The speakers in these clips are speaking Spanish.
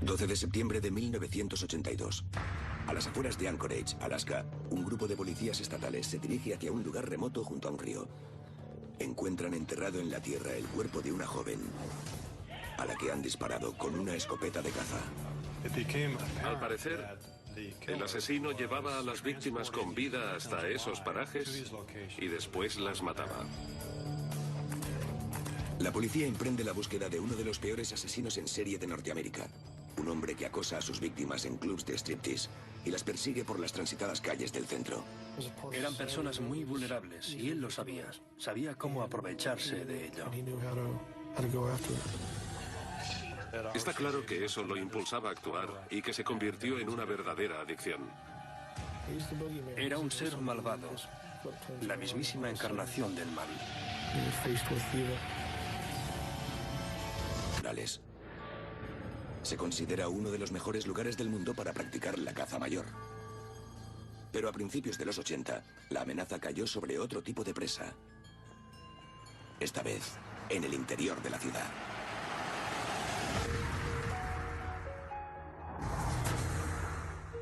12 de septiembre de 1982. A las afueras de Anchorage, Alaska, un grupo de policías estatales se dirige hacia un lugar remoto junto a un río. Encuentran enterrado en la tierra el cuerpo de una joven a la que han disparado con una escopeta de caza. Al parecer, el asesino llevaba a las víctimas con vida hasta esos parajes y después las mataba. La policía emprende la búsqueda de uno de los peores asesinos en serie de Norteamérica. Un hombre que acosa a sus víctimas en clubs de striptease y las persigue por las transitadas calles del centro. Eran personas muy vulnerables y él lo sabía. Sabía cómo aprovecharse de ello. Está claro que eso lo impulsaba a actuar y que se convirtió en una verdadera adicción. Era un ser malvado, la mismísima encarnación del mal. Se considera uno de los mejores lugares del mundo para practicar la caza mayor. Pero a principios de los 80, la amenaza cayó sobre otro tipo de presa. Esta vez, en el interior de la ciudad.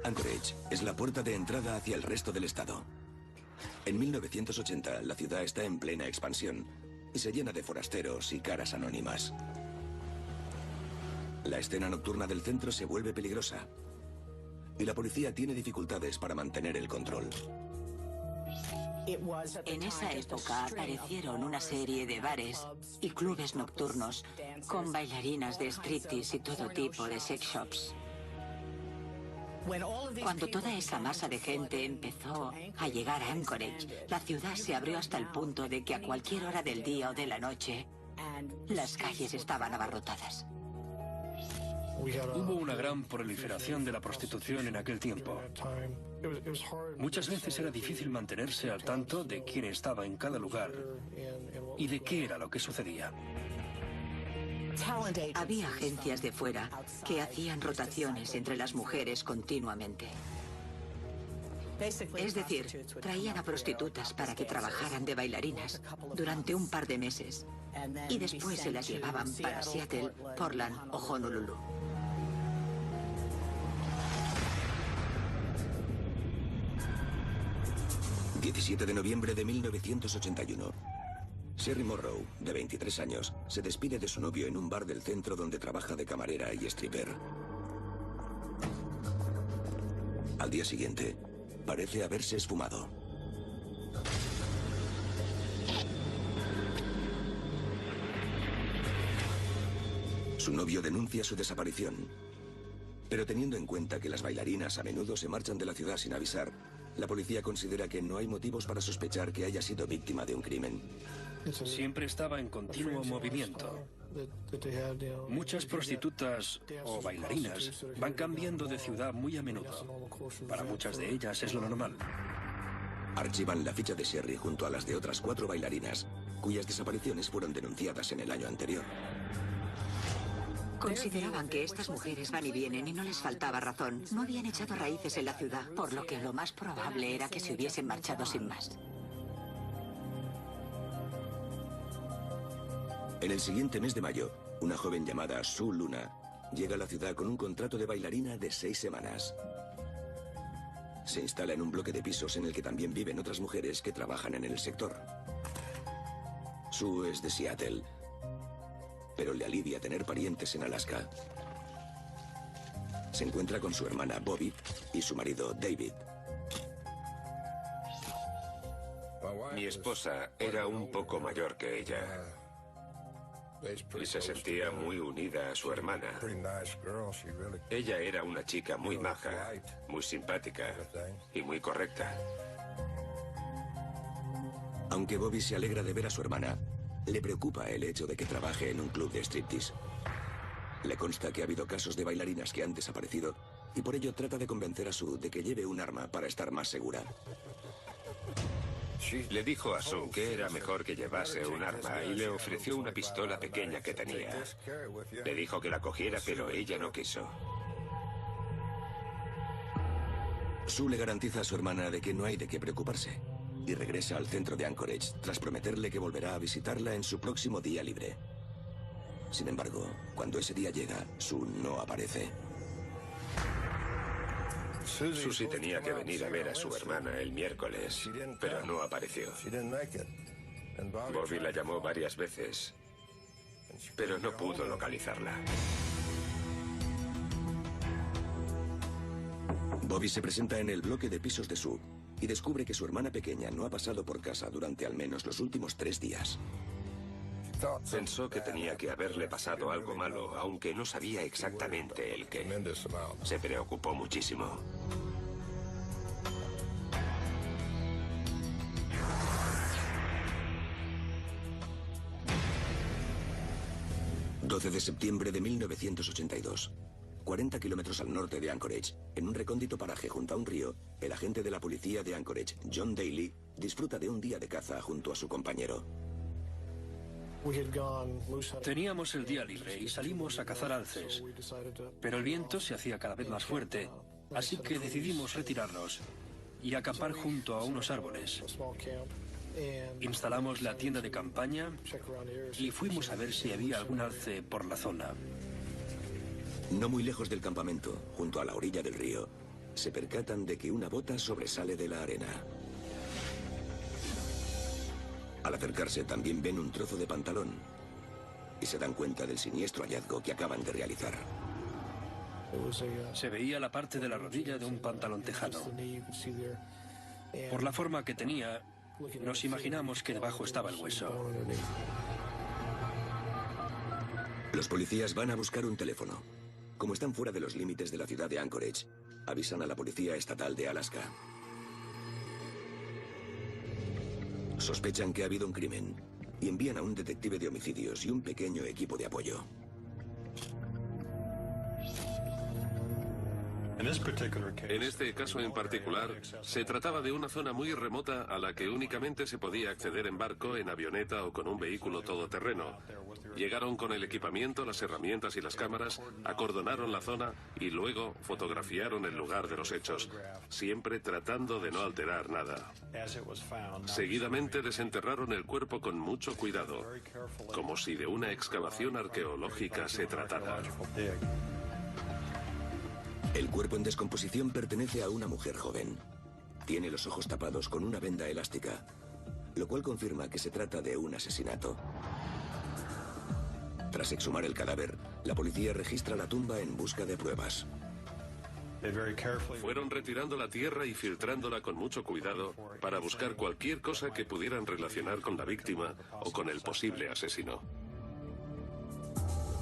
Anchorage es la puerta de entrada hacia el resto del estado. En 1980, la ciudad está en plena expansión y se llena de forasteros y caras anónimas. La escena nocturna del centro se vuelve peligrosa y la policía tiene dificultades para mantener el control. En esa época aparecieron una serie de bares y clubes nocturnos con bailarinas de striptease y todo tipo de sex shops. Cuando toda esa masa de gente empezó a llegar a Anchorage, la ciudad se abrió hasta el punto de que a cualquier hora del día o de la noche, las calles estaban abarrotadas. Hubo una gran proliferación de la prostitución en aquel tiempo. Muchas veces era difícil mantenerse al tanto de quién estaba en cada lugar y de qué era lo que sucedía. Había agencias de fuera que hacían rotaciones entre las mujeres continuamente. Es decir, traían a prostitutas para que trabajaran de bailarinas durante un par de meses y después se las llevaban para Seattle, Portland o Honolulu. El 17 de noviembre de 1981. Sherry Morrow, de 23 años, se despide de su novio en un bar del centro donde trabaja de camarera y stripper. Al día siguiente, parece haberse esfumado. Su novio denuncia su desaparición. Pero teniendo en cuenta que las bailarinas a menudo se marchan de la ciudad sin avisar, la policía considera que no hay motivos para sospechar que haya sido víctima de un crimen. Siempre estaba en continuo movimiento. Muchas prostitutas o bailarinas van cambiando de ciudad muy a menudo. Para muchas de ellas es lo normal. Archivan la ficha de Sherry junto a las de otras 4 bailarinas, cuyas desapariciones fueron denunciadas en el año anterior. Consideraban que estas mujeres van y vienen y no les faltaba razón. No habían echado raíces en la ciudad, por lo que lo más probable era que se hubiesen marchado sin más. En el siguiente mes de mayo, una joven llamada Sue Luna llega a la ciudad con un contrato de bailarina de 6 semanas. Se instala en un bloque de pisos en el que también viven otras mujeres que trabajan en el sector. Sue es de Seattle, pero le alivia tener parientes en Alaska. Se encuentra con su hermana Bobby y su marido David. Mi esposa era un poco mayor que ella y se sentía muy unida a su hermana. Ella era una chica muy maja, muy simpática y muy correcta. Aunque Bobby se alegra de ver a su hermana, le preocupa el hecho de que trabaje en un club de striptease. Le consta que ha habido casos de bailarinas que han desaparecido y por ello trata de convencer a Sue de que lleve un arma para estar más segura. Le dijo a Sue que era mejor que llevase un arma y le ofreció una pistola pequeña que tenía. Le dijo que la cogiera, pero ella no quiso. Sue le garantiza a su hermana de que no hay de qué preocuparse y regresa al centro de Anchorage tras prometerle que volverá a visitarla en su próximo día libre. Sin embargo, cuando ese día llega, Sue no aparece. Susie tenía que venir a ver a su hermana el miércoles, pero no apareció. Bobby la llamó varias veces, pero no pudo localizarla. Bobby se presenta en el bloque de pisos de Sue y descubre que su hermana pequeña no ha pasado por casa durante al menos los últimos 3 días. Pensó que tenía que haberle pasado algo malo, aunque no sabía exactamente el qué. Se preocupó muchísimo. ...12 de septiembre de 1982... ...40 kilómetros al norte de Anchorage... ...en un recóndito paraje junto a un río... ...el agente de la policía de Anchorage, John Daly... ...disfruta de un día de caza junto a su compañero. Teníamos el día libre y salimos a cazar alces, pero el viento se hacía cada vez más fuerte, así que decidimos retirarnos y acampar junto a unos árboles. Instalamos la tienda de campaña y fuimos a ver si había algún alce por la zona. No muy lejos del campamento, junto a la orilla del río, se percatan de que una bota sobresale de la arena. Al acercarse también ven un trozo de pantalón y se dan cuenta del siniestro hallazgo que acaban de realizar. Se veía la parte de la rodilla de un pantalón tejano. Por la forma que tenía, nos imaginamos que debajo estaba el hueso. Los policías van a buscar un teléfono. Como están fuera de los límites de la ciudad de Anchorage, avisan a la Policía Estatal de Alaska. Sospechan que ha habido un crimen y envían a un detective de homicidios y un pequeño equipo de apoyo. En este caso en particular, se trataba de una zona muy remota a la que únicamente se podía acceder en barco, en avioneta o con un vehículo todoterreno. Llegaron con el equipamiento, las herramientas y las cámaras, acordonaron la zona y luego fotografiaron el lugar de los hechos, siempre tratando de no alterar nada. Seguidamente desenterraron el cuerpo con mucho cuidado, como si de una excavación arqueológica se tratara. El cuerpo en descomposición pertenece a una mujer joven. Tiene los ojos tapados con una venda elástica, lo cual confirma que se trata de un asesinato. Tras exhumar el cadáver, la policía registra la tumba en busca de pruebas. Fueron retirando la tierra y filtrándola con mucho cuidado para buscar cualquier cosa que pudieran relacionar con la víctima o con el posible asesino.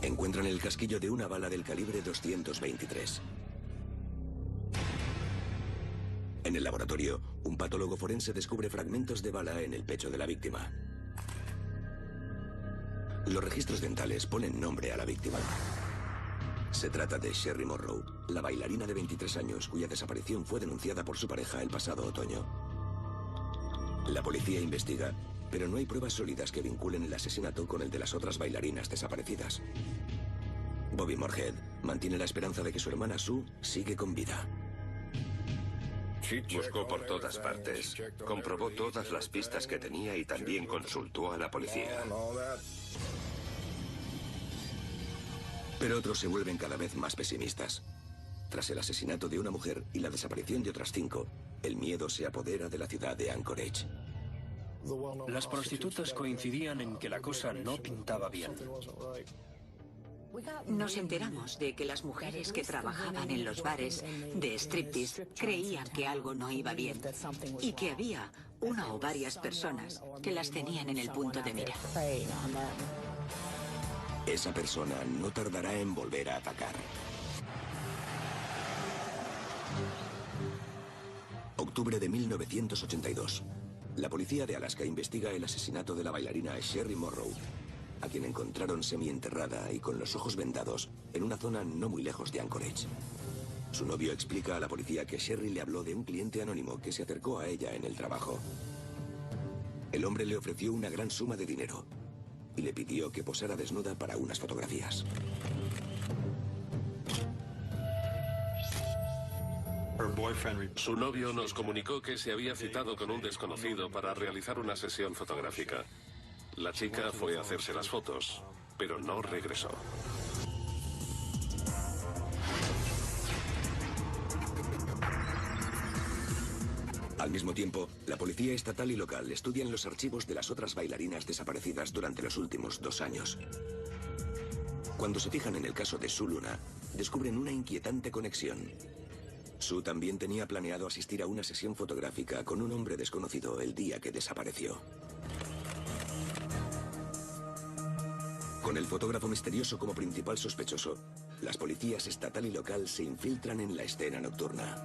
Encuentran el casquillo de una bala del calibre 223. En el laboratorio, un patólogo forense descubre fragmentos de bala en el pecho de la víctima. Los registros dentales ponen nombre a la víctima. Se trata de Sherry Morrow, la bailarina de 23 años cuya desaparición fue denunciada por su pareja el pasado otoño. La policía investiga, pero no hay pruebas sólidas que vinculen el asesinato con el de las otras bailarinas desaparecidas. Bobby Moorhead mantiene la esperanza de que su hermana Sue sigue con vida. Buscó por todas partes, comprobó todas las pistas que tenía y también consultó a la policía. Pero otros se vuelven cada vez más pesimistas. Tras el asesinato de una mujer y la desaparición de otras 5, el miedo se apodera de la ciudad de Anchorage. Las prostitutas coincidían en que la cosa no pintaba bien. Nos enteramos de que las mujeres que trabajaban en los bares de striptease creían que algo no iba bien y que había una o varias personas que las tenían en el punto de mira. Esa persona no tardará en volver a atacar. Octubre de 1982. La policía de Alaska investiga el asesinato de la bailarina Sherry Morrow, a quien encontraron semienterrada y con los ojos vendados en una zona no muy lejos de Anchorage. Su novio explica a la policía que Sherry le habló de un cliente anónimo que se acercó a ella en el trabajo. El hombre le ofreció una gran suma de dinero y le pidió que posara desnuda para unas fotografías. Su novio nos comunicó que se había citado con un desconocido para realizar una sesión fotográfica. La chica fue a hacerse las fotos, pero no regresó. Al mismo tiempo, la policía estatal y local estudian los archivos de las otras bailarinas desaparecidas durante los últimos 2 años. Cuando se fijan en el caso de Su Luna, descubren una inquietante conexión. Su también tenía planeado asistir a una sesión fotográfica con un hombre desconocido el día que desapareció. Con el fotógrafo misterioso como principal sospechoso, las policías estatal y local se infiltran en la escena nocturna.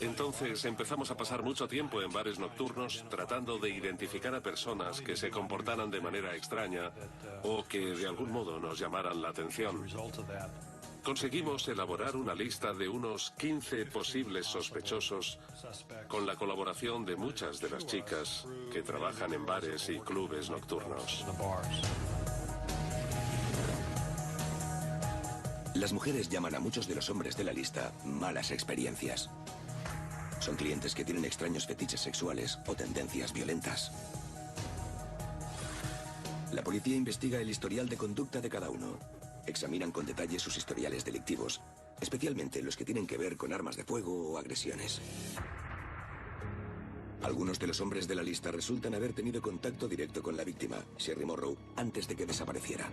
Entonces empezamos a pasar mucho tiempo en bares nocturnos tratando de identificar a personas que se comportaran de manera extraña o que de algún modo nos llamaran la atención. Conseguimos elaborar una lista de unos 15 posibles sospechosos con la colaboración de muchas de las chicas que trabajan en bares y clubes nocturnos. Las mujeres llaman a muchos de los hombres de la lista malas experiencias. Son clientes que tienen extraños fetiches sexuales o tendencias violentas. La policía investiga el historial de conducta de cada uno. Examinan con detalle sus historiales delictivos, especialmente los que tienen que ver con armas de fuego o agresiones. Algunos de los hombres de la lista resultan haber tenido contacto directo con la víctima, Sherry Morrow, antes de que desapareciera.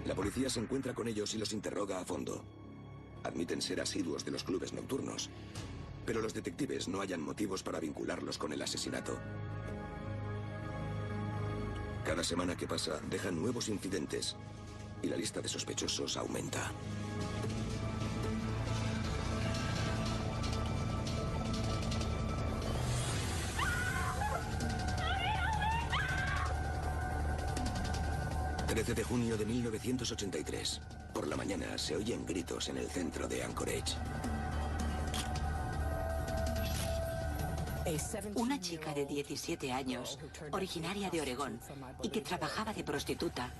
La policía se encuentra con ellos y los interroga a fondo. Admiten ser asiduos de los clubes nocturnos, pero los detectives no hallan motivos para vincularlos con el asesinato. Cada semana que pasa dejan nuevos incidentes y la lista de sospechosos aumenta. El 13 de junio de 1983. Por la mañana se oyen gritos en el centro de Anchorage. Una chica de 17 años, originaria de Oregón y que trabajaba de prostituta,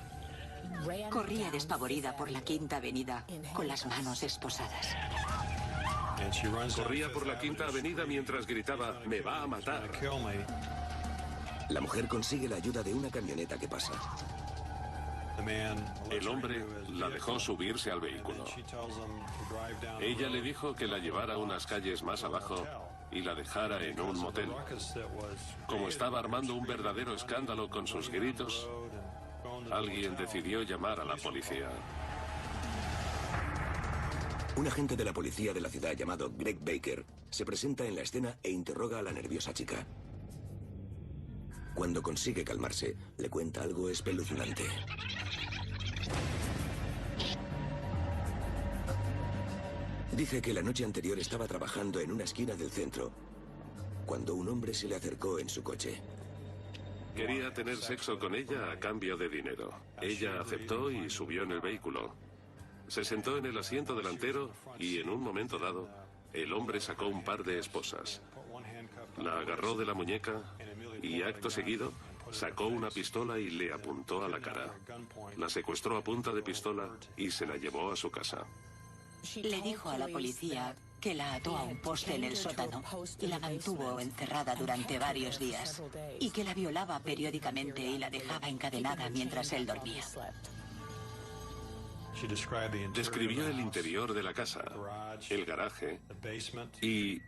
corría despavorida por la Quinta Avenida con las manos esposadas. Corría por la Quinta Avenida mientras gritaba, "¡Me va a matar!". La mujer consigue la ayuda de una camioneta que pasa. El hombre la dejó subirse al vehículo. Ella le dijo que la llevara unas calles más abajo y la dejara en un motel. Como estaba armando un verdadero escándalo con sus gritos, alguien decidió llamar a la policía. Un agente de la policía de la ciudad llamado Greg Baker se presenta en la escena e interroga a la nerviosa chica. Cuando consigue calmarse, le cuenta algo espeluznante. Dice que la noche anterior estaba trabajando en una esquina del centro, cuando un hombre se le acercó en su coche. Quería tener sexo con ella a cambio de dinero. Ella aceptó y subió en el vehículo. Se sentó en el asiento delantero y en un momento dado, el hombre sacó un par de esposas. La agarró de la muñeca y acto seguido sacó una pistola y le apuntó a la cara. La secuestró a punta de pistola y se la llevó a su casa. Le dijo a la policía que la ató a un poste en el sótano y la mantuvo encerrada durante varios días y que la violaba periódicamente y la dejaba encadenada mientras él dormía. Describió el interior de la casa, el garaje, y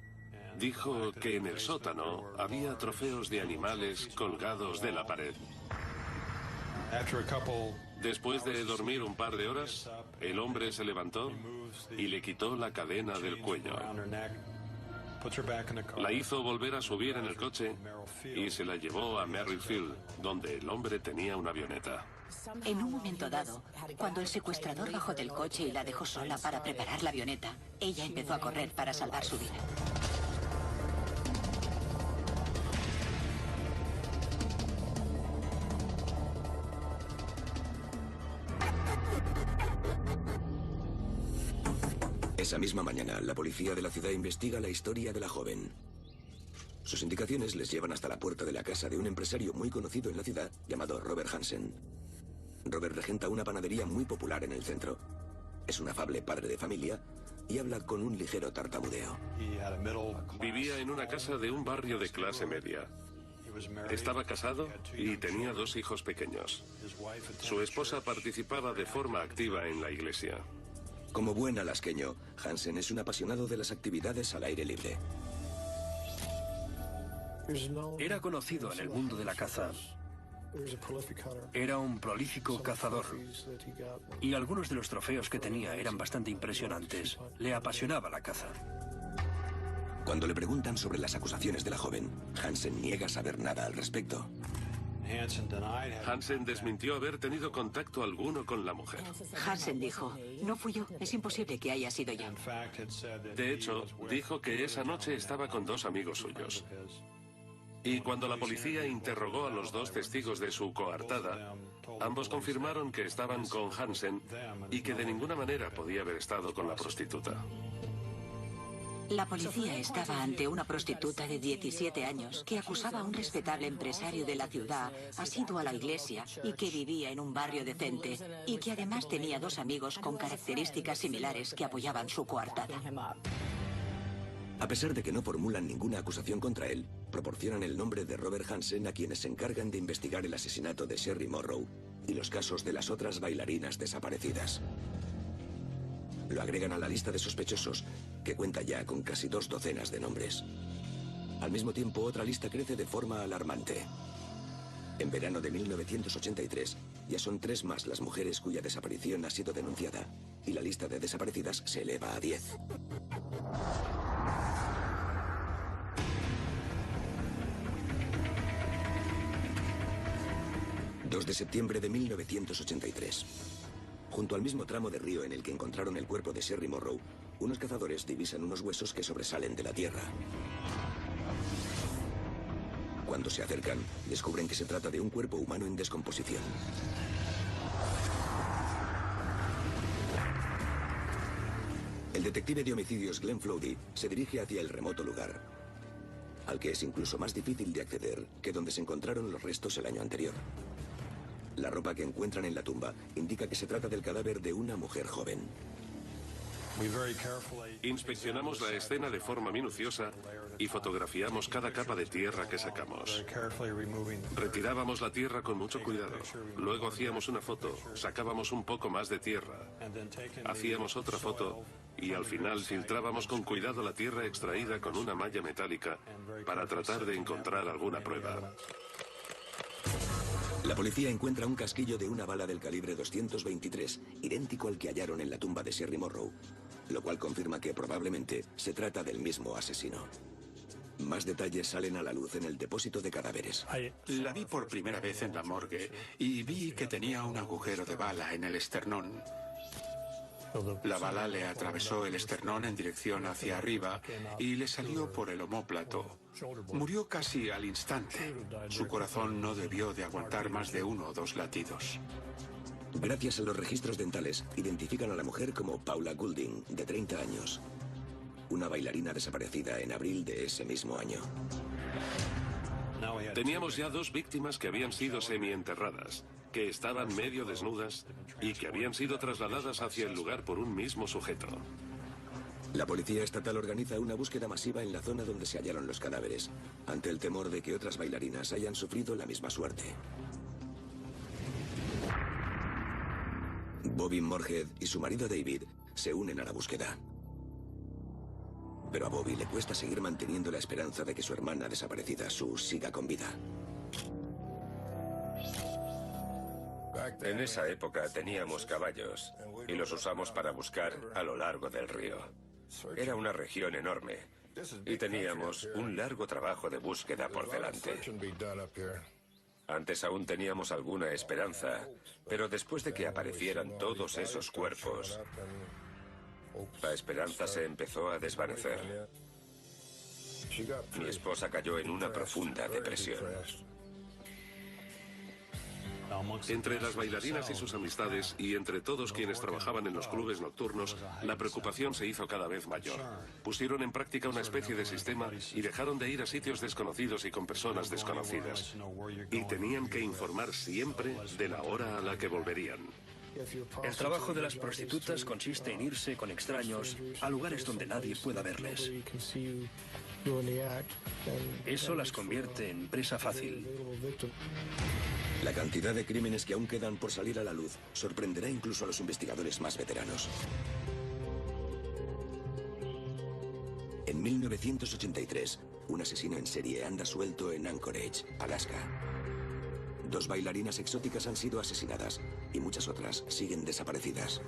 dijo que en el sótano había trofeos de animales colgados de la pared. Después de dormir un par de horas, el hombre se levantó y le quitó la cadena del cuello. La hizo volver a subir en el coche y se la llevó a Merrifield, donde el hombre tenía una avioneta. En un momento dado, cuando el secuestrador bajó del coche y la dejó sola para preparar la avioneta, ella empezó a correr para salvar su vida. Esa misma mañana, la policía de la ciudad investiga la historia de la joven. Sus indicaciones les llevan hasta la puerta de la casa de un empresario muy conocido en la ciudad llamado Robert Hansen. Robert regenta una panadería muy popular en el centro. Es un afable padre de familia y habla con un ligero tartamudeo. Vivía en una casa de un barrio de clase media. Estaba casado y tenía 2 hijos pequeños. Su esposa participaba de forma activa en la iglesia. Como buen alasqueño, Hansen es un apasionado de las actividades al aire libre. Era conocido en el mundo de la caza. Era un prolífico cazador. Y algunos de los trofeos que tenía eran bastante impresionantes. Le apasionaba la caza. Cuando le preguntan sobre las acusaciones de la joven, Hansen niega saber nada al respecto. Hansen desmintió haber tenido contacto alguno con la mujer. Hansen dijo, no fui yo, es imposible que haya sido yo. De hecho, dijo que esa noche estaba con 2 amigos suyos. Y cuando la policía interrogó a los 2 testigos de su coartada, ambos confirmaron que estaban con Hansen y que de ninguna manera podía haber estado con la prostituta. La policía estaba ante una prostituta de 17 años que acusaba a un respetable empresario de la ciudad, asiduo a la iglesia y que vivía en un barrio decente y que además tenía 2 amigos con características similares que apoyaban su coartada. A pesar de que no formulan ninguna acusación contra él, proporcionan el nombre de Robert Hansen a quienes se encargan de investigar el asesinato de Sherry Morrow y los casos de las otras bailarinas desaparecidas. Lo agregan a la lista de sospechosos, que cuenta ya con casi 2 docenas de nombres. Al mismo tiempo, otra lista crece de forma alarmante. En verano de 1983, ya son 3 más las mujeres cuya desaparición ha sido denunciada, y la lista de desaparecidas se eleva a 10. ...2 de septiembre de 1983. Junto al mismo tramo de río en el que encontraron el cuerpo de Sherry Morrow, unos cazadores divisan unos huesos que sobresalen de la tierra. Cuando se acercan, descubren que se trata de un cuerpo humano en descomposición. El detective de homicidios Glenn Flowdy se dirige hacia el remoto lugar, al que es incluso más difícil de acceder que donde se encontraron los restos el año anterior. La ropa que encuentran en la tumba indica que se trata del cadáver de una mujer joven. Inspeccionamos la escena de forma minuciosa y fotografiamos cada capa de tierra que sacamos. Retirábamos la tierra con mucho cuidado. Luego hacíamos una foto, sacábamos un poco más de tierra, hacíamos otra foto y al final filtrábamos con cuidado la tierra extraída con una malla metálica para tratar de encontrar alguna prueba. La policía encuentra un casquillo de una bala del calibre 223, idéntico al que hallaron en la tumba de Sherry Morrow, lo cual confirma que probablemente se trata del mismo asesino. Más detalles salen a la luz en el depósito de cadáveres. La vi por primera vez en la morgue y vi que tenía un agujero de bala en el esternón. La bala le atravesó el esternón en dirección hacia arriba y le salió por el omóplato. Murió casi al instante. Su corazón no debió de aguantar más de 1 o 2 latidos. Gracias a los registros dentales, identifican a la mujer como Paula Goulding, de 30 años. Una bailarina desaparecida en abril de ese mismo año. Teníamos ya 2 víctimas que habían sido semienterradas, que estaban medio desnudas y que habían sido trasladadas hacia el lugar por un mismo sujeto. La policía estatal organiza una búsqueda masiva en la zona donde se hallaron los cadáveres, ante el temor de que otras bailarinas hayan sufrido la misma suerte. Bobby Moorhead y su marido David se unen a la búsqueda. Pero a Bobby le cuesta seguir manteniendo la esperanza de que su hermana desaparecida, Sue, siga con vida. En esa época teníamos caballos y los usamos para buscar a lo largo del río. Era una región enorme y teníamos un largo trabajo de búsqueda por delante. Antes aún teníamos alguna esperanza, pero después de que aparecieran todos esos cuerpos, la esperanza se empezó a desvanecer. Mi esposa cayó en una profunda depresión. Entre las bailarinas y sus amistades y entre todos quienes trabajaban en los clubes nocturnos, la preocupación se hizo cada vez mayor. Pusieron en práctica una especie de sistema y dejaron de ir a sitios desconocidos y con personas desconocidas. Y tenían que informar siempre de la hora a la que volverían. El trabajo de las prostitutas consiste en irse con extraños a lugares donde nadie pueda verles. Eso las convierte en presa fácil. La cantidad de crímenes que aún quedan por salir a la luz sorprenderá incluso a los investigadores más veteranos. En 1983, un asesino en serie anda suelto en Anchorage, Alaska. 2 bailarinas exóticas han sido asesinadas y muchas otras siguen desaparecidas.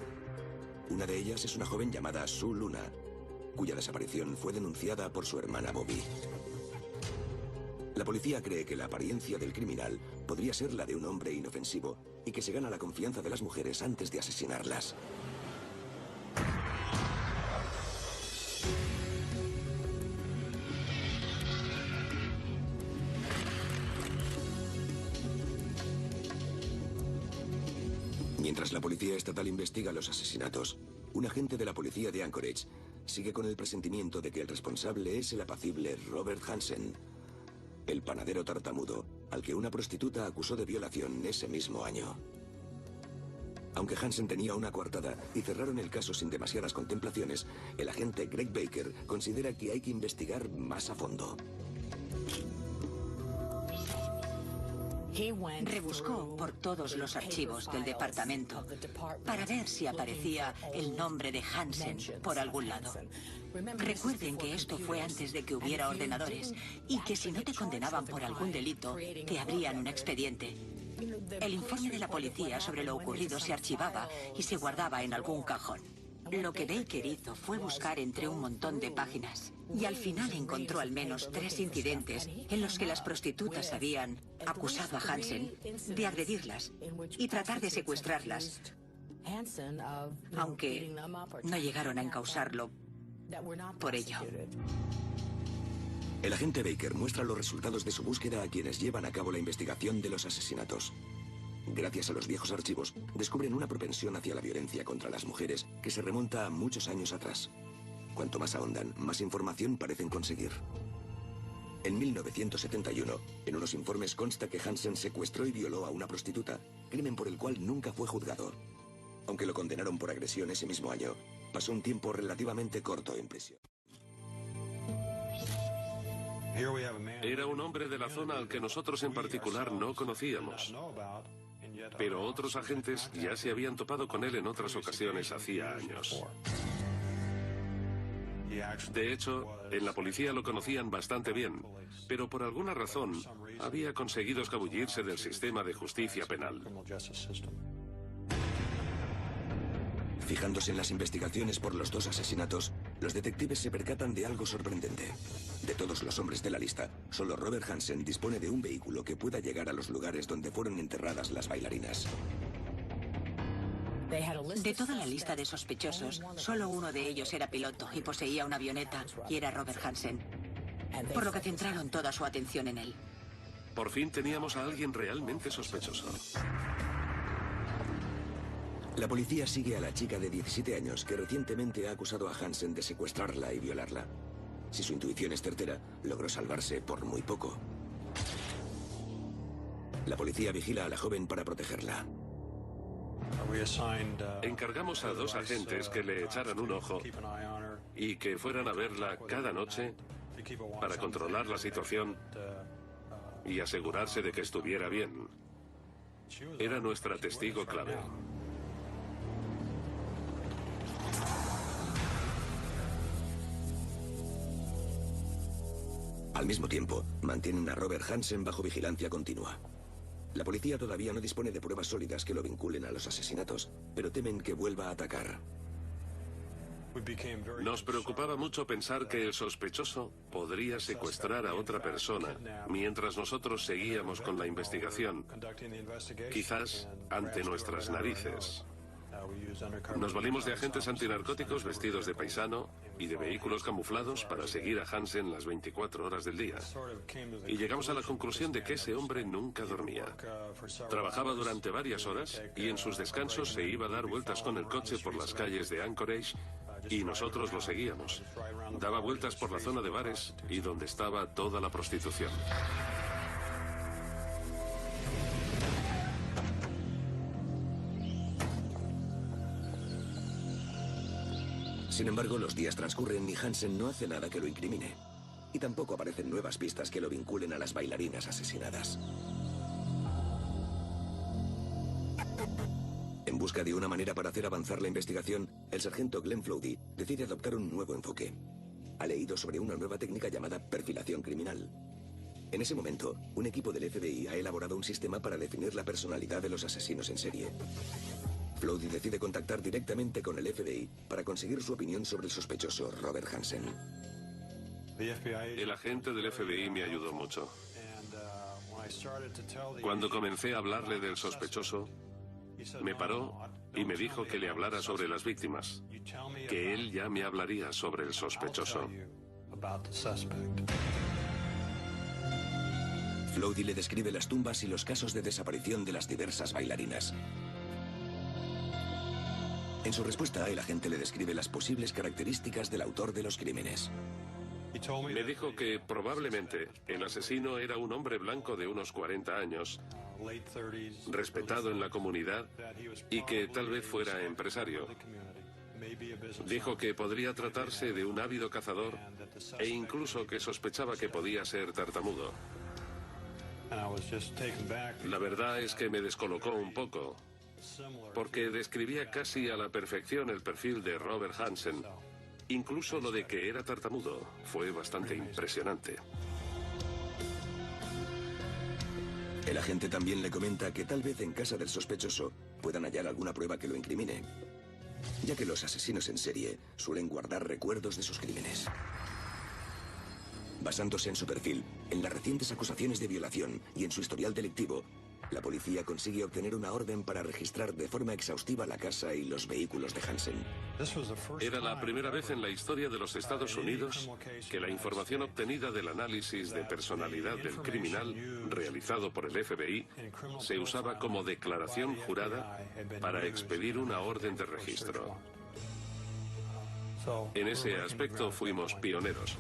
Una de ellas es una joven llamada Sue Luna, cuya desaparición fue denunciada por su hermana Bobby. La policía cree que la apariencia del criminal podría ser la de un hombre inofensivo y que se gana la confianza de las mujeres antes de asesinarlas. Mientras la policía estatal investiga los asesinatos, un agente de la policía de Anchorage sigue con el presentimiento de que el responsable es el apacible Robert Hansen, el panadero tartamudo al que una prostituta acusó de violación ese mismo año. Aunque Hansen tenía una coartada y cerraron el caso sin demasiadas contemplaciones, el agente Greg Baker considera que hay que investigar más a fondo. Rebuscó por todos los archivos del departamento para ver si aparecía el nombre de Hansen por algún lado. Recuerden que esto fue antes de que hubiera ordenadores y que si no te condenaban por algún delito, te abrían un expediente. El informe de la policía sobre lo ocurrido se archivaba y se guardaba en algún cajón. Lo que Baker hizo fue buscar entre un montón de páginas y al final encontró al menos 3 incidentes en los que las prostitutas habían acusado a Hansen de agredirlas y tratar de secuestrarlas, aunque no llegaron a encausarlo por ello. El agente Baker muestra los resultados de su búsqueda a quienes llevan a cabo la investigación de los asesinatos. Gracias a los viejos archivos, descubren una propensión hacia la violencia contra las mujeres que se remonta a muchos años atrás. Cuanto más ahondan, más información parecen conseguir. En 1971, en unos informes consta que Hansen secuestró y violó a una prostituta, crimen por el cual nunca fue juzgado. Aunque lo condenaron por agresión ese mismo año, pasó un tiempo relativamente corto en prisión. Era un hombre de la zona al que nosotros en particular no conocíamos. Pero otros agentes ya se habían topado con él en otras ocasiones hacía años. De hecho, en la policía lo conocían bastante bien, pero por alguna razón había conseguido escabullirse del sistema de justicia penal. Fijándose en las investigaciones por los 2 asesinatos, los detectives se percatan de algo sorprendente. De todos los hombres de la lista, solo Robert Hansen dispone de un vehículo que pueda llegar a los lugares donde fueron enterradas las bailarinas. De toda la lista de sospechosos, solo uno de ellos era piloto y poseía una avioneta, y era Robert Hansen. Por lo que centraron toda su atención en él. Por fin teníamos a alguien realmente sospechoso. La policía sigue a la chica de 17 años que recientemente ha acusado a Hansen de secuestrarla y violarla. Si su intuición es certera, logró salvarse por muy poco. La policía vigila a la joven para protegerla. Encargamos a 2 agentes que le echaran un ojo y que fueran a verla cada noche para controlar la situación y asegurarse de que estuviera bien. Era nuestra testigo clave. Al mismo tiempo, mantienen a Robert Hansen bajo vigilancia continua. La policía todavía no dispone de pruebas sólidas que lo vinculen a los asesinatos, pero temen que vuelva a atacar. Nos preocupaba mucho pensar que el sospechoso podría secuestrar a otra persona mientras nosotros seguíamos con la investigación, quizás ante nuestras narices. Nos valimos de agentes antinarcóticos vestidos de paisano y de vehículos camuflados para seguir a Hansen las 24 horas del día. Y llegamos a la conclusión de que ese hombre nunca dormía. Trabajaba durante varias horas y en sus descansos se iba a dar vueltas con el coche por las calles de Anchorage y nosotros lo seguíamos. Daba vueltas por la zona de bares y donde estaba toda la prostitución. Sin embargo, los días transcurren y Hansen no hace nada que lo incrimine. Y tampoco aparecen nuevas pistas que lo vinculen a las bailarinas asesinadas. En busca de una manera para hacer avanzar la investigación, el sargento Glenn Flowdy decide adoptar un nuevo enfoque. Ha leído sobre una nueva técnica llamada perfilación criminal. En ese momento, un equipo del FBI ha elaborado un sistema para definir la personalidad de los asesinos en serie. Flowdy decide contactar directamente con el FBI para conseguir su opinión sobre el sospechoso Robert Hansen. El agente del FBI me ayudó mucho. Cuando comencé a hablarle del sospechoso, me paró y me dijo que le hablara sobre las víctimas, que él ya me hablaría sobre el sospechoso. Flowdy le describe las tumbas y los casos de desaparición de las diversas bailarinas. En su respuesta, el agente le describe las posibles características del autor de los crímenes. Me dijo que probablemente el asesino era un hombre blanco de unos 40 años, respetado en la comunidad y que tal vez fuera empresario. Dijo que podría tratarse de un ávido cazador e incluso que sospechaba que podía ser tartamudo. La verdad es que me descolocó un poco, porque describía casi a la perfección el perfil de Robert Hansen. Incluso lo de que era tartamudo fue bastante impresionante. El agente también le comenta que tal vez en casa del sospechoso puedan hallar alguna prueba que lo incrimine, ya que los asesinos en serie suelen guardar recuerdos de sus crímenes. Basándose en su perfil, en las recientes acusaciones de violación y en su historial delictivo, la policía consigue obtener una orden para registrar de forma exhaustiva la casa y los vehículos de Hansen. Era la primera vez en la historia de los Estados Unidos que la información obtenida del análisis de personalidad del criminal realizado por el FBI se usaba como declaración jurada para expedir una orden de registro. En ese aspecto fuimos pioneros.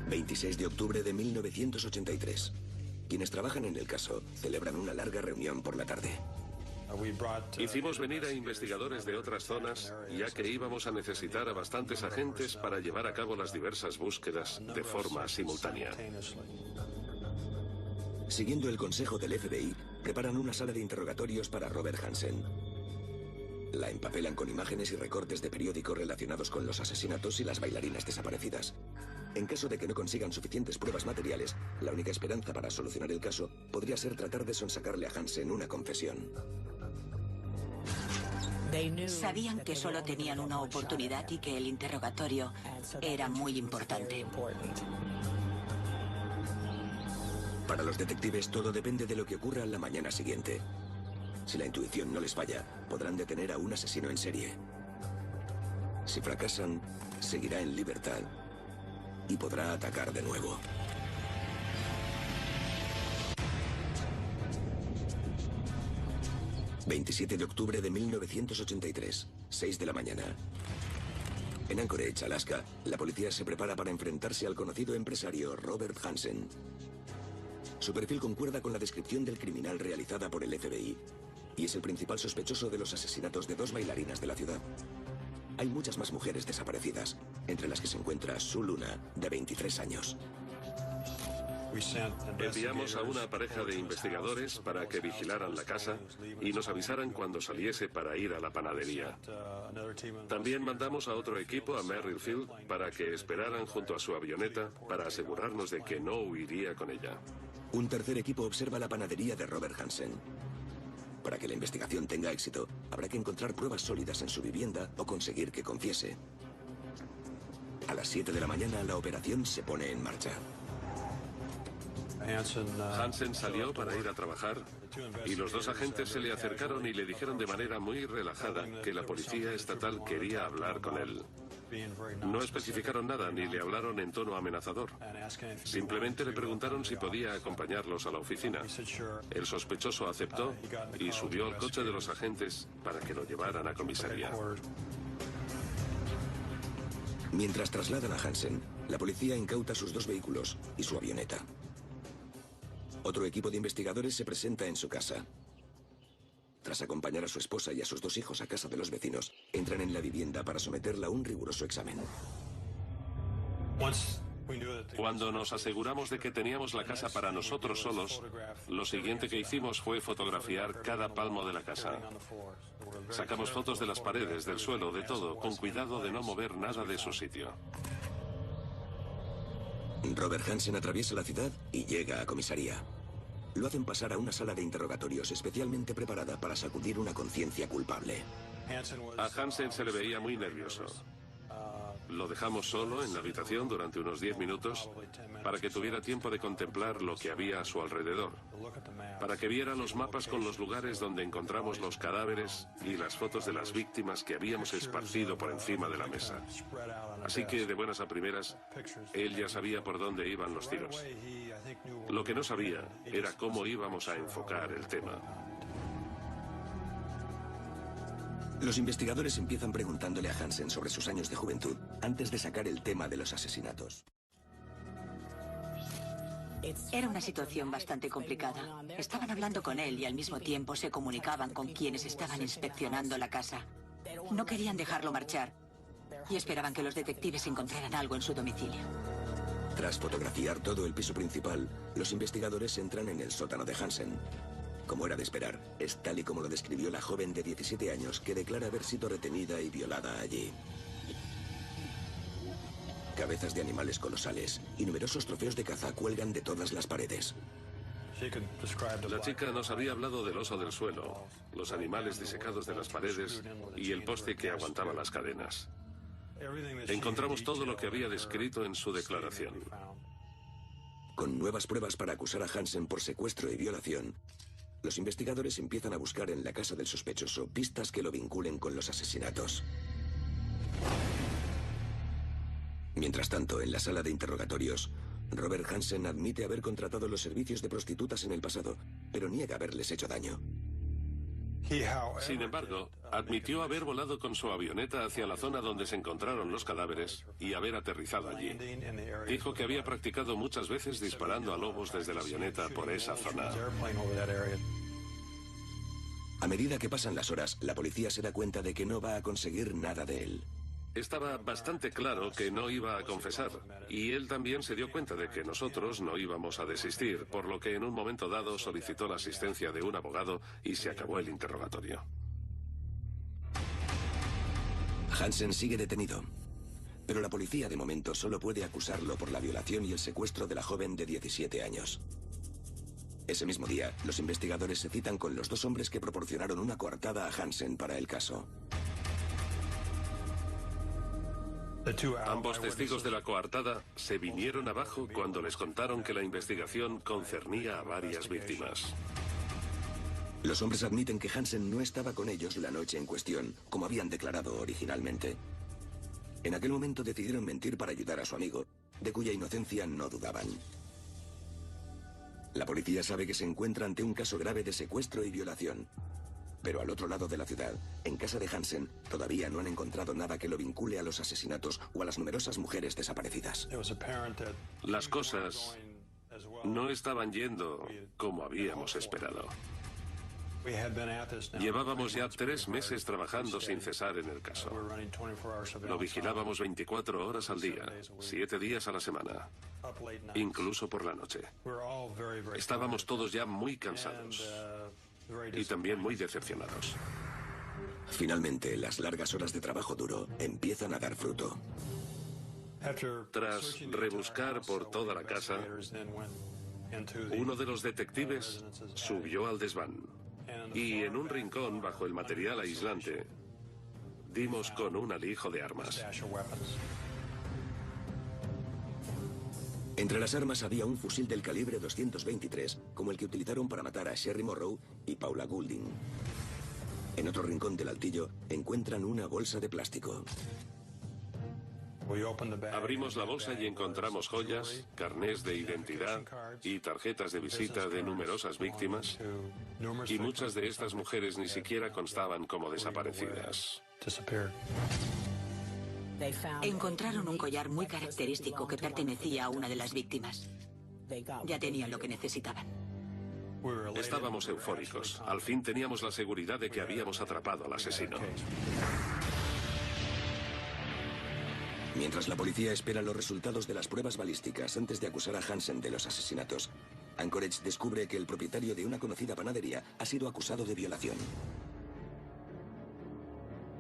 26 de octubre de 1983. Quienes trabajan en el caso celebran una larga reunión por la tarde. Hicimos venir a investigadores de otras zonas, ya que íbamos a necesitar a bastantes agentes para llevar a cabo las diversas búsquedas de forma simultánea. Siguiendo el consejo del FBI, preparan una sala de interrogatorios para Robert Hansen. La empapelan con imágenes y recortes de periódico relacionados con los asesinatos y las bailarinas desaparecidas. En caso de que no consigan suficientes pruebas materiales, la única esperanza para solucionar el caso podría ser tratar de sonsacarle a Hansen una confesión. Sabían que solo tenían una oportunidad y que el interrogatorio era muy importante. Para los detectives, todo depende de lo que ocurra la mañana siguiente. Si la intuición no les falla, podrán detener a un asesino en serie. Si fracasan, seguirá en libertad y podrá atacar de nuevo. ...27 de octubre de 1983, 6 de la mañana. En Anchorage, Alaska, la policía se prepara para enfrentarse al conocido empresario Robert Hansen. Su perfil concuerda con la descripción del criminal realizada por el FBI y es el principal sospechoso de los asesinatos de 2 bailarinas de la ciudad. Hay muchas más mujeres desaparecidas, entre las que se encuentra Sue Luna, de 23 años. Enviamos a una pareja de investigadores para que vigilaran la casa y nos avisaran cuando saliese para ir a la panadería. También mandamos a otro equipo a Merrillfield para que esperaran junto a su avioneta para asegurarnos de que no huiría con ella. Un tercer equipo observa la panadería de Robert Hansen. Para que la investigación tenga éxito, habrá que encontrar pruebas sólidas en su vivienda o conseguir que confiese. A las 7 de la mañana, la operación se pone en marcha. Hansen salió para ir a trabajar y los 2 agentes se le acercaron y le dijeron de manera muy relajada que la policía estatal quería hablar con él. No especificaron nada ni le hablaron en tono amenazador. Simplemente le preguntaron si podía acompañarlos a la oficina. El sospechoso aceptó y subió al coche de los agentes para que lo llevaran a comisaría. Mientras trasladan a Hansen, la policía incauta sus 2 vehículos y su avioneta. Otro equipo de investigadores se presenta en su casa. Tras acompañar a su esposa y a sus 2 hijos a casa de los vecinos, entran en la vivienda para someterla a un riguroso examen. Cuando nos aseguramos de que teníamos la casa para nosotros solos, lo siguiente que hicimos fue fotografiar cada palmo de la casa. Sacamos fotos de las paredes, del suelo, de todo, con cuidado de no mover nada de su sitio. Robert Hansen atraviesa la ciudad y llega a comisaría. Lo hacen pasar a una sala de interrogatorios especialmente preparada para sacudir una conciencia culpable. A Hansen se le veía muy nervioso. Lo dejamos solo en la habitación durante unos 10 minutos para que tuviera tiempo de contemplar lo que había a su alrededor, para que viera los mapas con los lugares donde encontramos los cadáveres y las fotos de las víctimas que habíamos esparcido por encima de la mesa. Así que, de buenas a primeras, él ya sabía por dónde iban los tiros. Lo que no sabía era cómo íbamos a enfocar el tema. Los investigadores empiezan preguntándole a Hansen sobre sus años de juventud, antes de sacar el tema de los asesinatos. Era una situación bastante complicada. Estaban hablando con él y al mismo tiempo se comunicaban con quienes estaban inspeccionando la casa. No querían dejarlo marchar y esperaban que los detectives encontraran algo en su domicilio. Tras fotografiar todo el piso principal, los investigadores entran en el sótano de Hansen. Como era de esperar, es tal y como lo describió la joven de 17 años que declara haber sido retenida y violada allí. Cabezas de animales colosales y numerosos trofeos de caza cuelgan de todas las paredes. La chica nos había hablado del oso del suelo, los animales disecados de las paredes y el poste que aguantaba las cadenas. Encontramos todo lo que había descrito en su declaración. Con nuevas pruebas para acusar a Hansen por secuestro y violación, los investigadores empiezan a buscar en la casa del sospechoso pistas que lo vinculen con los asesinatos. Mientras tanto, en la sala de interrogatorios, Robert Hansen admite haber contratado los servicios de prostitutas en el pasado, pero niega haberles hecho daño. Sin embargo, admitió haber volado con su avioneta hacia la zona donde se encontraron los cadáveres y haber aterrizado allí. Dijo que había practicado muchas veces disparando a lobos desde la avioneta por esa zona. A medida que pasan las horas, la policía se da cuenta de que no va a conseguir nada de él. Estaba bastante claro que no iba a confesar, y él también se dio cuenta de que nosotros no íbamos a desistir, por lo que en un momento dado solicitó la asistencia de un abogado y se acabó el interrogatorio. Hansen sigue detenido, pero la policía de momento solo puede acusarlo por la violación y el secuestro de la joven de 17 años. Ese mismo día, los investigadores se citan con los 2 hombres que proporcionaron una coartada a Hansen para el caso. Ambos testigos de la coartada se vinieron abajo cuando les contaron que la investigación concernía a varias víctimas. Los hombres admiten que Hansen no estaba con ellos la noche en cuestión, como habían declarado originalmente. En aquel momento decidieron mentir para ayudar a su amigo, de cuya inocencia no dudaban. La policía sabe que se encuentra ante un caso grave de secuestro y violación. Pero al otro lado de la ciudad, en casa de Hansen, todavía no han encontrado nada que lo vincule a los asesinatos o a las numerosas mujeres desaparecidas. Las cosas no estaban yendo como habíamos esperado. Llevábamos ya 3 meses trabajando sin cesar en el caso. Lo vigilábamos 24 horas al día, 7 días a la semana, incluso por la noche. Estábamos todos ya muy cansados y también muy decepcionados. Finalmente, las largas horas de trabajo duro empiezan a dar fruto. Tras rebuscar por toda la casa, uno de los detectives subió al desván y en un rincón bajo el material aislante dimos con un alijo de armas. Entre las armas había un fusil del calibre 223, como el que utilizaron para matar a Sherry Morrow y Paula Goulding. En otro rincón del altillo encuentran una bolsa de plástico. Abrimos la bolsa y encontramos joyas, carnés de identidad y tarjetas de visita de numerosas víctimas, y muchas de estas mujeres ni siquiera constaban como desaparecidas. Encontraron un collar muy característico que pertenecía a una de las víctimas. Ya tenían lo que necesitaban. Estábamos eufóricos. Al fin teníamos la seguridad de que habíamos atrapado al asesino. Mientras la policía espera los resultados de las pruebas balísticas antes de acusar a Hansen de los asesinatos, Anchorage descubre que el propietario de una conocida panadería ha sido acusado de violación.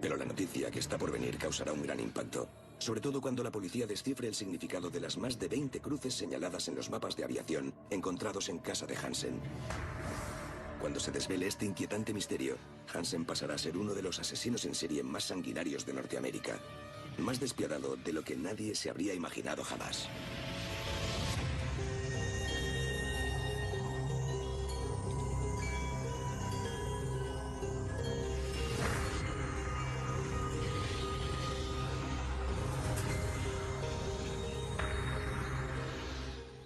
Pero la noticia que está por venir causará un gran impacto, sobre todo cuando la policía descifre el significado de las más de 20 cruces señaladas en los mapas de aviación encontrados en casa de Hansen. Cuando se desvele este inquietante misterio, Hansen pasará a ser uno de los asesinos en serie más sanguinarios de Norteamérica. Más despiadado de lo que nadie se habría imaginado jamás.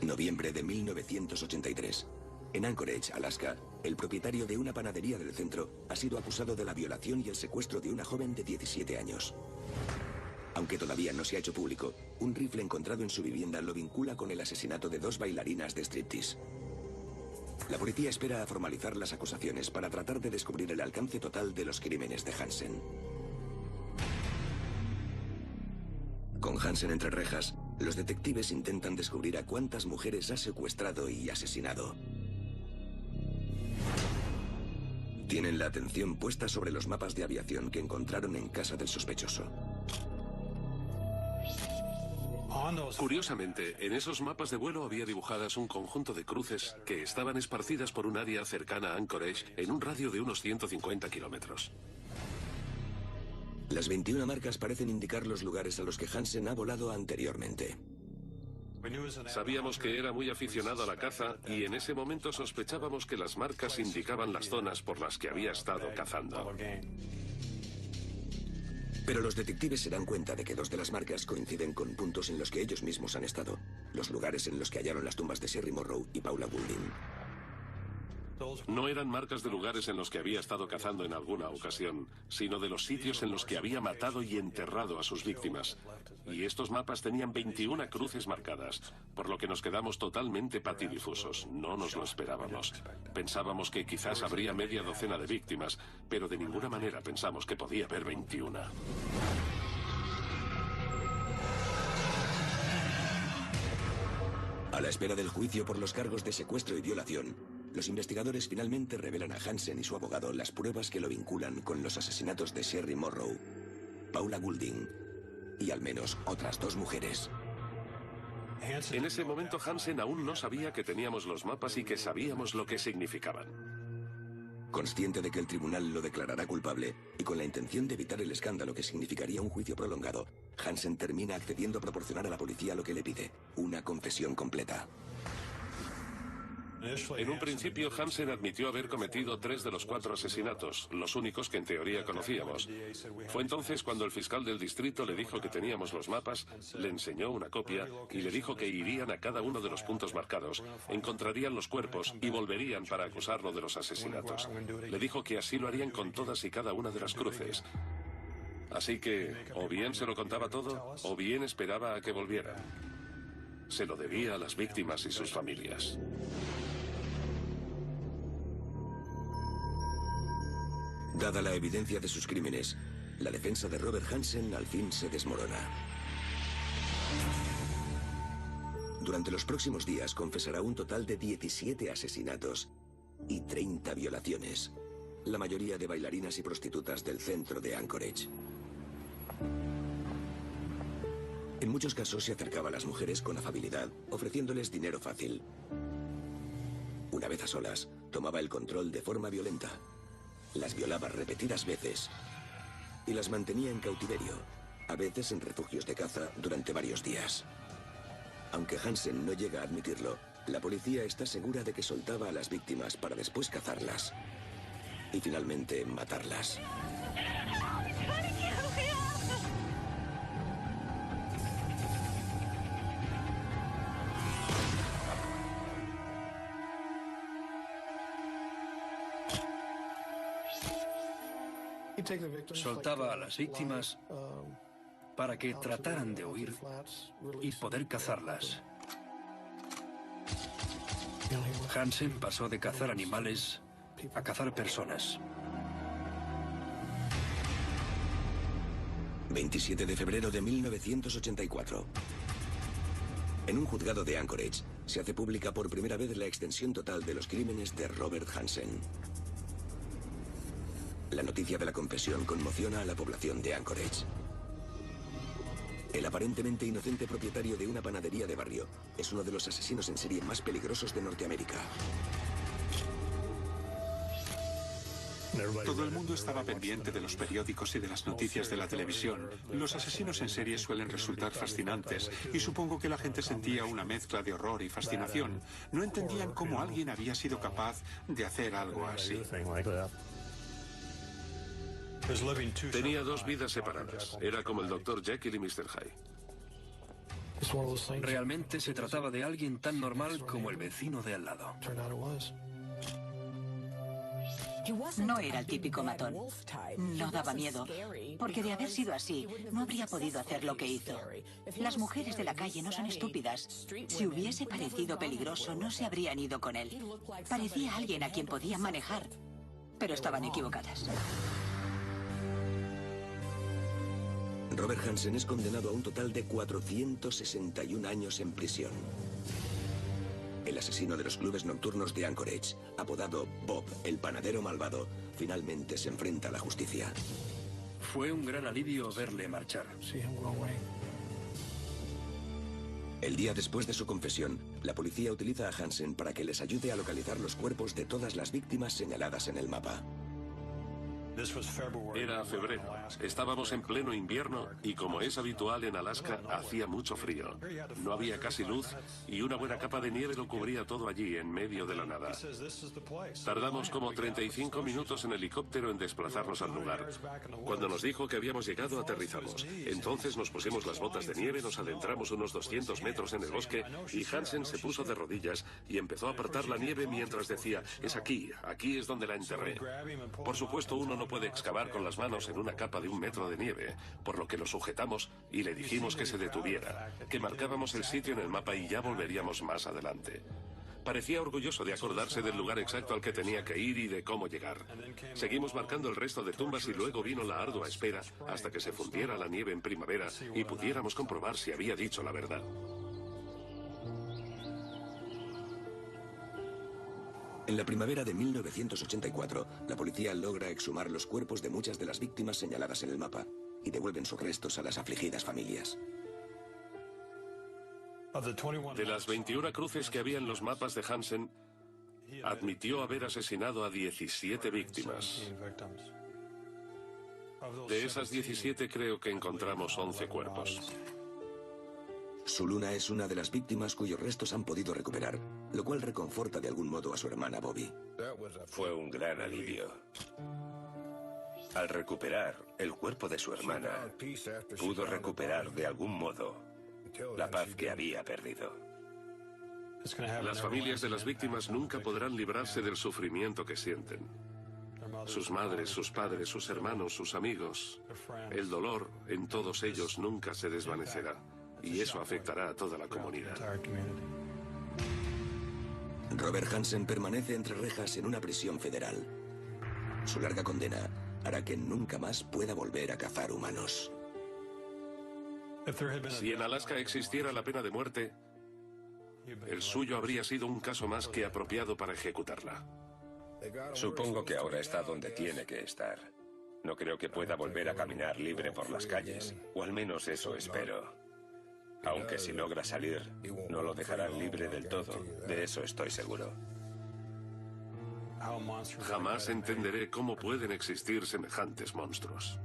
Noviembre de 1983. En Anchorage, Alaska, el propietario de una panadería del centro ha sido acusado de la violación y el secuestro de una joven de 17 años. Aunque todavía no se ha hecho público, un rifle encontrado en su vivienda lo vincula con el asesinato de 2 bailarinas de striptease. La policía espera a formalizar las acusaciones para tratar de descubrir el alcance total de los crímenes de Hansen. Con Hansen entre rejas, los detectives intentan descubrir a cuántas mujeres ha secuestrado y asesinado. Tienen la atención puesta sobre los mapas de aviación que encontraron en casa del sospechoso. Curiosamente, en esos mapas de vuelo había dibujadas un conjunto de cruces que estaban esparcidas por un área cercana a Anchorage en un radio de unos 150 kilómetros. Las 21 marcas parecen indicar los lugares a los que Hansen ha volado anteriormente. Sabíamos que era muy aficionado a la caza y en ese momento sospechábamos que las marcas indicaban las zonas por las que había estado cazando. Pero los detectives se dan cuenta de que 2 de las marcas coinciden con puntos en los que ellos mismos han estado. Los lugares en los que hallaron las tumbas de Sherry Morrow y Paula Goulding. No eran marcas de lugares en los que había estado cazando en alguna ocasión, sino de los sitios en los que había matado y enterrado a sus víctimas. Y estos mapas tenían 21 cruces marcadas, por lo que nos quedamos totalmente patidifusos. No nos lo esperábamos. Pensábamos que quizás habría media docena de víctimas, pero de ninguna manera pensamos que podía haber 21. A la espera del juicio por los cargos de secuestro y violación, los investigadores finalmente revelan a Hansen y su abogado las pruebas que lo vinculan con los asesinatos de Sherry Morrow, Paula Goulding y al menos otras 2 mujeres. En ese momento Hansen aún no sabía que teníamos los mapas y que sabíamos lo que significaban. Consciente de que el tribunal lo declarará culpable y con la intención de evitar el escándalo que significaría un juicio prolongado, Hansen termina accediendo a proporcionar a la policía lo que le pide, una confesión completa. En un principio, Hansen admitió haber cometido 3 de los 4 asesinatos, los únicos que en teoría conocíamos. Fue entonces cuando el fiscal del distrito le dijo que teníamos los mapas, le enseñó una copia y le dijo que irían a cada uno de los puntos marcados, encontrarían los cuerpos y volverían para acusarlo de los asesinatos. Le dijo que así lo harían con todas y cada una de las cruces. Así que, o bien se lo contaba todo, o bien esperaba a que volviera. Se lo debía a las víctimas y sus familias. Dada la evidencia de sus crímenes, la defensa de Robert Hansen al fin se desmorona. Durante los próximos días confesará un total de 17 asesinatos y 30 violaciones, la mayoría de bailarinas y prostitutas del centro de Anchorage. En muchos casos se acercaba a las mujeres con afabilidad, ofreciéndoles dinero fácil. Una vez a solas, tomaba el control de forma violenta. Las violaba repetidas veces y las mantenía en cautiverio, a veces en refugios de caza durante varios días. Aunque Hansen no llega a admitirlo, la policía está segura de que soltaba a las víctimas para después cazarlas y finalmente matarlas. Soltaba a las víctimas para que trataran de huir y poder cazarlas. Hansen pasó de cazar animales a cazar personas. 27 de febrero de 1984. En un juzgado de Anchorage se hace pública por primera vez la extensión total de los crímenes de Robert Hansen. La noticia de la confesión conmociona a la población de Anchorage. El aparentemente inocente propietario de una panadería de barrio es uno de los asesinos en serie más peligrosos de Norteamérica. Todo el mundo estaba pendiente de los periódicos y de las noticias de la televisión. Los asesinos en serie suelen resultar fascinantes y supongo que la gente sentía una mezcla de horror y fascinación. No entendían cómo alguien había sido capaz de hacer algo así. Tenía dos vidas separadas. Era como el Dr. Jekyll y Mr. Hyde. Realmente se trataba de alguien tan normal como el vecino de al lado. No era el típico matón. No daba miedo, porque de haber sido así, no habría podido hacer lo que hizo. Las mujeres de la calle no son estúpidas. Si hubiese parecido peligroso, no se habrían ido con él. Parecía alguien a quien podían manejar, pero estaban equivocadas. Robert Hansen es condenado a un total de 461 años en prisión. El asesino de los clubes nocturnos de Anchorage, apodado Bob, el panadero malvado, finalmente se enfrenta a la justicia. Fue un gran alivio verle marchar. El día después de su confesión, la policía utiliza a Hansen para que les ayude a localizar los cuerpos de todas las víctimas señaladas en el mapa. Era febrero. Estábamos en pleno invierno y, como es habitual en Alaska, hacía mucho frío. No había casi luz y una buena capa de nieve lo cubría todo allí, en medio de la nada. Tardamos como 35 minutos en helicóptero en desplazarnos al lugar. Cuando nos dijo que habíamos llegado, aterrizamos. Entonces nos pusimos las botas de nieve, nos adentramos unos 200 metros en el bosque y Hansen se puso de rodillas y empezó a apartar la nieve mientras decía: es aquí, aquí es donde la enterré. Por supuesto, uno no puede excavar con las manos en una capa de 1 metro de nieve, por lo que lo sujetamos y le dijimos que se detuviera, que marcábamos el sitio en el mapa y ya volveríamos más adelante. Parecía orgulloso de acordarse del lugar exacto al que tenía que ir y de cómo llegar. Seguimos marcando el resto de tumbas y luego vino la ardua espera hasta que se fundiera la nieve en primavera y pudiéramos comprobar si había dicho la verdad. En la primavera de 1984, la policía logra exhumar los cuerpos de muchas de las víctimas señaladas en el mapa y devuelven sus restos a las afligidas familias. De las 21 cruces que había en los mapas de Hansen, admitió haber asesinado a 17 víctimas. De esas 17 creo que encontramos 11 cuerpos. Su Luna es una de las víctimas cuyos restos han podido recuperar, lo cual reconforta de algún modo a su hermana Bobby. Fue un gran alivio. Al recuperar el cuerpo de su hermana, pudo recuperar de algún modo la paz que había perdido. Las familias de las víctimas nunca podrán librarse del sufrimiento que sienten. Sus madres, sus padres, sus hermanos, sus amigos. El dolor en todos ellos nunca se desvanecerá. Y eso afectará a toda la comunidad. Robert Hansen permanece entre rejas en una prisión federal. Su larga condena hará que nunca más pueda volver a cazar humanos. Si en Alaska existiera la pena de muerte, el suyo habría sido un caso más que apropiado para ejecutarla. Supongo que ahora está donde tiene que estar. No creo que pueda volver a caminar libre por las calles, o al menos eso espero. Aunque si logra salir, no lo dejarán libre del todo. De eso estoy seguro. Jamás entenderé cómo pueden existir semejantes monstruos.